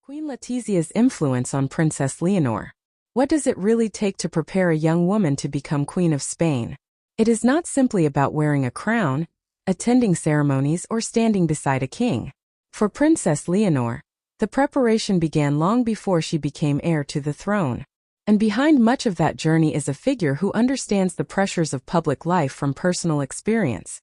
Queen Letizia's influence on Princess Leonor. What does it really take to prepare a young woman to become Queen of Spain? It is not simply about wearing a crown, attending ceremonies, or standing beside a king. For Princess Leonor, the preparation began long before she became heir to the throne. And behind much of that journey is a figure who understands the pressures of public life from personal experience.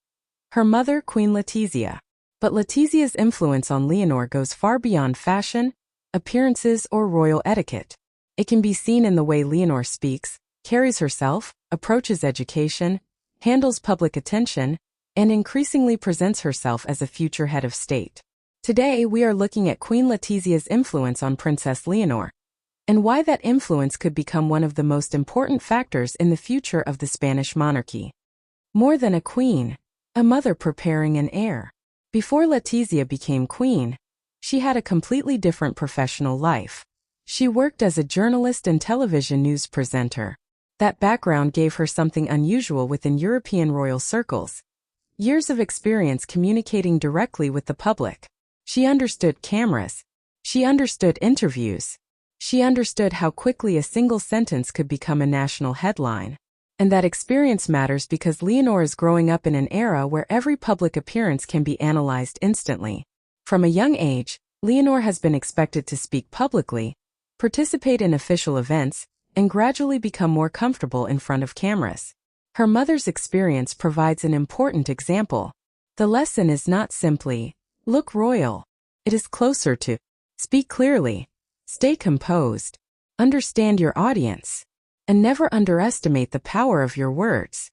Her mother, Queen Letizia. But Letizia's influence on Leonor goes far beyond fashion, appearances, or royal etiquette. It can be seen in the way Leonor speaks, carries herself, approaches education, handles public attention, and increasingly presents herself as a future head of state. Today we are looking at Queen Letizia's influence on Princess Leonor, and why that influence could become one of the most important factors in the future of the Spanish monarchy. More than a queen, a mother preparing an heir. Before Letizia became queen, she had a completely different professional life. She worked as a journalist and television news presenter. That background gave her something unusual within European royal circles. Years of experience communicating directly with the public. She understood cameras. She understood interviews. She understood how quickly a single sentence could become a national headline. And that experience matters because Leonor is growing up in an era where every public appearance can be analyzed instantly. From a young age, Leonor has been expected to speak publicly, participate in official events, and gradually become more comfortable in front of cameras. Her mother's experience provides an important example. The lesson is not simply, look royal. It is closer to, speak clearly, stay composed, understand your audience, and never underestimate the power of your words.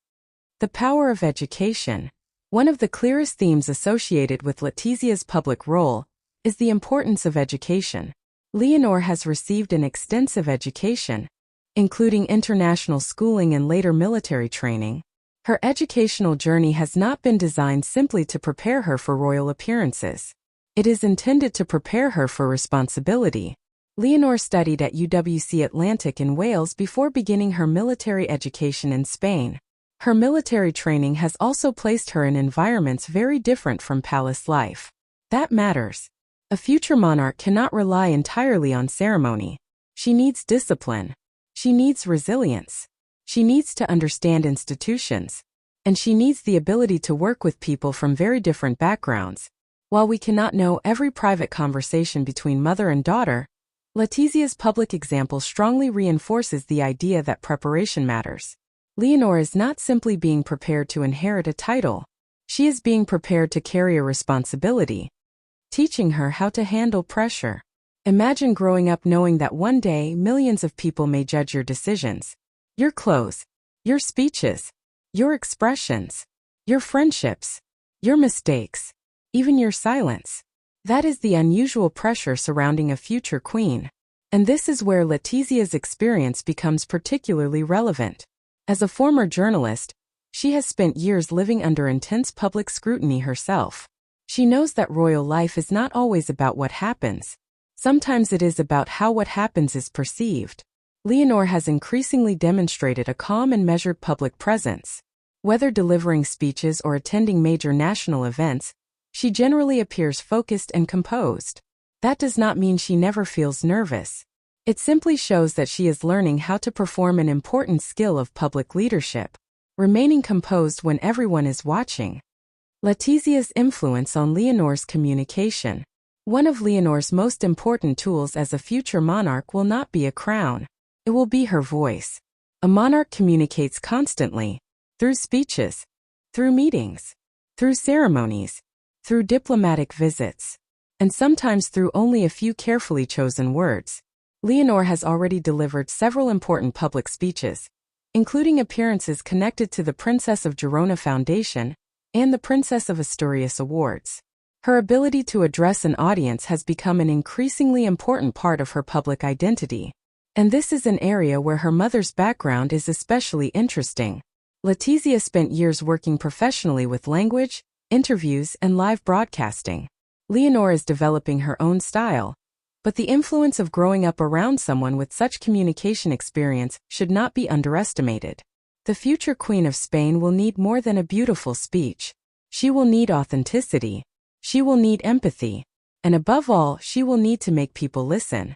The power of education. One of the clearest themes associated with Letizia's public role is the importance of education. Leonor has received an extensive education, including international schooling and later military training. Her educational journey has not been designed simply to prepare her for royal appearances. It is intended to prepare her for responsibility. Leonor studied at UWC Atlantic in Wales before beginning her military education in Spain. Her military training has also placed her in environments very different from palace life. That matters. A future monarch cannot rely entirely on ceremony. She needs discipline. She needs resilience. She needs to understand institutions. And she needs the ability to work with people from very different backgrounds. While we cannot know every private conversation between mother and daughter, Letizia's public example strongly reinforces the idea that preparation matters. Leonor is not simply being prepared to inherit a title. She is being prepared to carry a responsibility, teaching her how to handle pressure. Imagine growing up knowing that one day millions of people may judge your decisions, your clothes, your speeches, your expressions, your friendships, your mistakes, even your silence. That is the unusual pressure surrounding a future queen. And this is where Letizia's experience becomes particularly relevant. As a former journalist, she has spent years living under intense public scrutiny herself. She knows that royal life is not always about what happens. Sometimes it is about how what happens is perceived. Leonor has increasingly demonstrated a calm and measured public presence. Whether delivering speeches or attending major national events, she generally appears focused and composed. That does not mean she never feels nervous. It simply shows that she is learning how to perform an important skill of public leadership, remaining composed when everyone is watching. Letizia's influence on Leonor's communication. One of Leonor's most important tools as a future monarch will not be a crown. It will be her voice. A monarch communicates constantly, through speeches, through meetings, through ceremonies, through diplomatic visits, and sometimes through only a few carefully chosen words. Leonor has already delivered several important public speeches, including appearances connected to the Princess of Girona Foundation and the Princess of Asturias Awards. Her ability to address an audience has become an increasingly important part of her public identity. And this is an area where her mother's background is especially interesting. Letizia spent years working professionally with language, interviews, and live broadcasting. Leonor is developing her own style, but the influence of growing up around someone with such communication experience should not be underestimated. The future Queen of Spain will need more than a beautiful speech. She will need authenticity. She will need empathy. And above all, she will need to make people listen.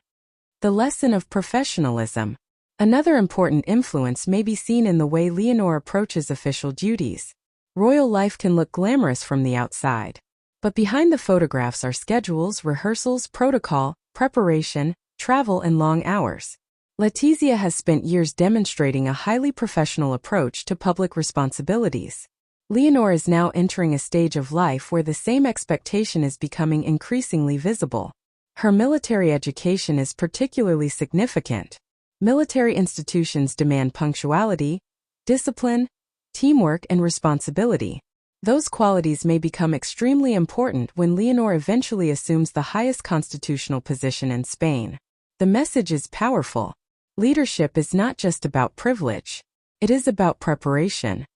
The lesson of professionalism. Another important influence may be seen in the way Leonor approaches official duties. Royal life can look glamorous from the outside. But behind the photographs are schedules, rehearsals, protocol, preparation, travel, and long hours. Letizia has spent years demonstrating a highly professional approach to public responsibilities. Leonor is now entering a stage of life where the same expectation is becoming increasingly visible. Her military education is particularly significant. Military institutions demand punctuality, discipline, teamwork, and responsibility. Those qualities may become extremely important when Leonor eventually assumes the highest constitutional position in Spain. The message is powerful. Leadership is not just about privilege. It is about preparation.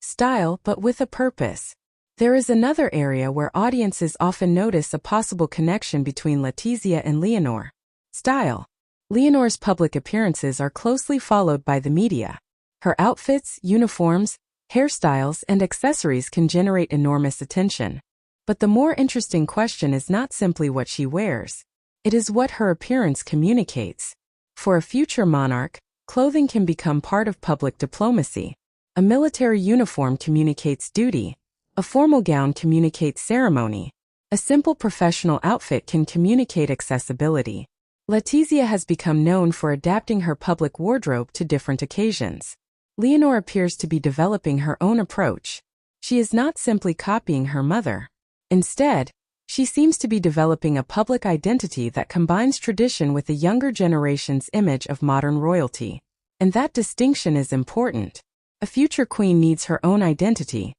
Style, but with a purpose. There is another area where audiences often notice a possible connection between Letizia and Leonor. Style. Leonor's public appearances are closely followed by the media. Her outfits, uniforms, hairstyles, and accessories can generate enormous attention. But the more interesting question is not simply what she wears. It is what her appearance communicates. For a future monarch, clothing can become part of public diplomacy. A military uniform communicates duty. A formal gown communicates ceremony. A simple professional outfit can communicate accessibility. Letizia has become known for adapting her public wardrobe to different occasions. Leonor appears to be developing her own approach. She is not simply copying her mother. Instead, she seems to be developing a public identity that combines tradition with the younger generation's image of modern royalty. And that distinction is important. A future queen needs her own identity.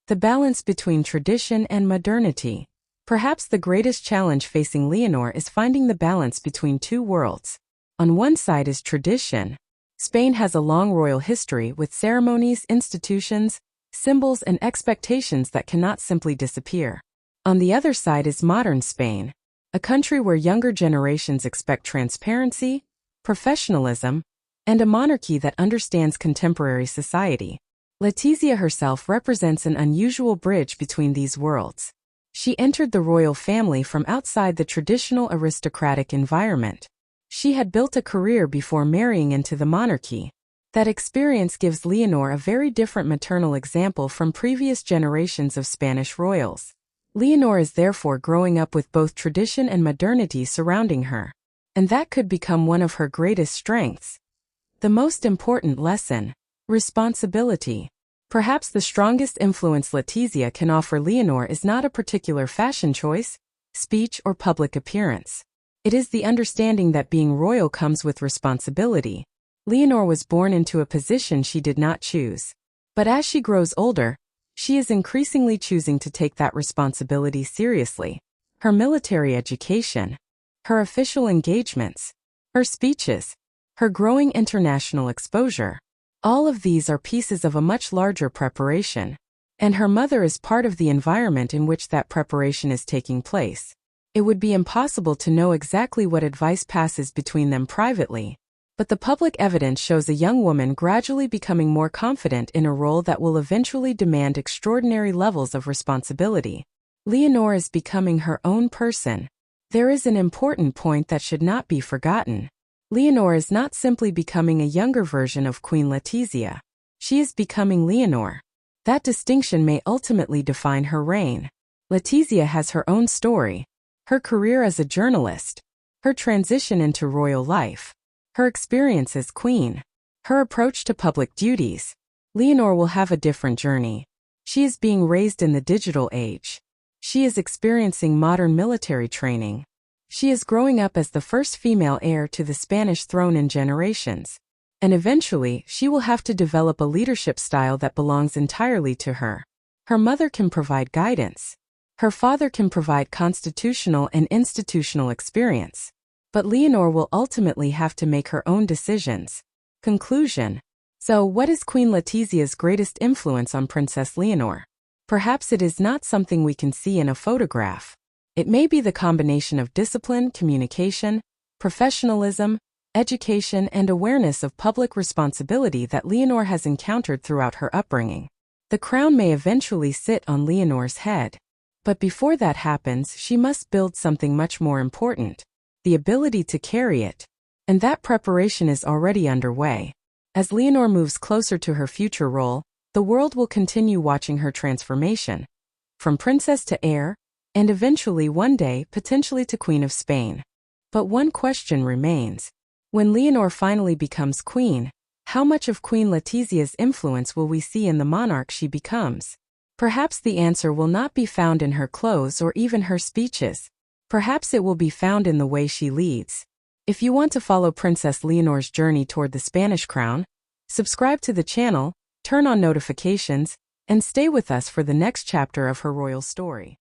The balance between tradition and modernity. Perhaps the greatest challenge facing Leonor is finding the balance between two worlds. On one side is tradition. Spain has a long royal history with ceremonies, institutions, symbols, and expectations that cannot simply disappear. On the other side is modern Spain, a country where younger generations expect transparency, professionalism, and a monarchy that understands contemporary society. Letizia herself represents an unusual bridge between these worlds. She entered the royal family from outside the traditional aristocratic environment. She had built a career before marrying into the monarchy. That experience gives Leonor a very different maternal example from previous generations of Spanish royals. Leonor is therefore growing up with both tradition and modernity surrounding her. And that could become one of her greatest strengths. The most important lesson: responsibility. Perhaps the strongest influence Letizia can offer Leonor is not a particular fashion choice, speech, or public appearance. It is the understanding that being royal comes with responsibility. Leonor was born into a position she did not choose. But as she grows older, she is increasingly choosing to take that responsibility seriously. Her military education, her official engagements, her speeches, her growing international exposure. All of these are pieces of a much larger preparation. And her mother is part of the environment in which that preparation is taking place. It would be impossible to know exactly what advice passes between them privately. But the public evidence shows a young woman gradually becoming more confident in a role that will eventually demand extraordinary levels of responsibility. Leonor is becoming her own person. There is an important point that should not be forgotten. Leonor is not simply becoming a younger version of Queen Letizia. She is becoming Leonor. That distinction may ultimately define her reign. Letizia has her own story. Her career as a journalist. Her transition into royal life. Her experience as queen. Her approach to public duties. Leonor will have a different journey. She is being raised in the digital age. She is experiencing modern military training. She is growing up as the first female heir to the Spanish throne in generations. And eventually, she will have to develop a leadership style that belongs entirely to her. Her mother can provide guidance. Her father can provide constitutional and institutional experience. But Leonor will ultimately have to make her own decisions. Conclusion. So, what is Queen Letizia's greatest influence on Princess Leonor? Perhaps it is not something we can see in a photograph. It may be the combination of discipline, communication, professionalism, education, and awareness of public responsibility that Leonor has encountered throughout her upbringing. The crown may eventually sit on Leonor's head. But before that happens, she must build something much more important: the ability to carry it. And that preparation is already underway. As Leonor moves closer to her future role, the world will continue watching her transformation, from princess to heir, and eventually one day potentially to Queen of Spain. But one question remains. When Leonor finally becomes queen, how much of Queen Letizia's influence will we see in the monarch she becomes? Perhaps the answer will not be found in her clothes or even her speeches. Perhaps it will be found in the way she leads. If you want to follow Princess Leonor's journey toward the Spanish crown, subscribe to the channel, turn on notifications, and stay with us for the next chapter of her royal story.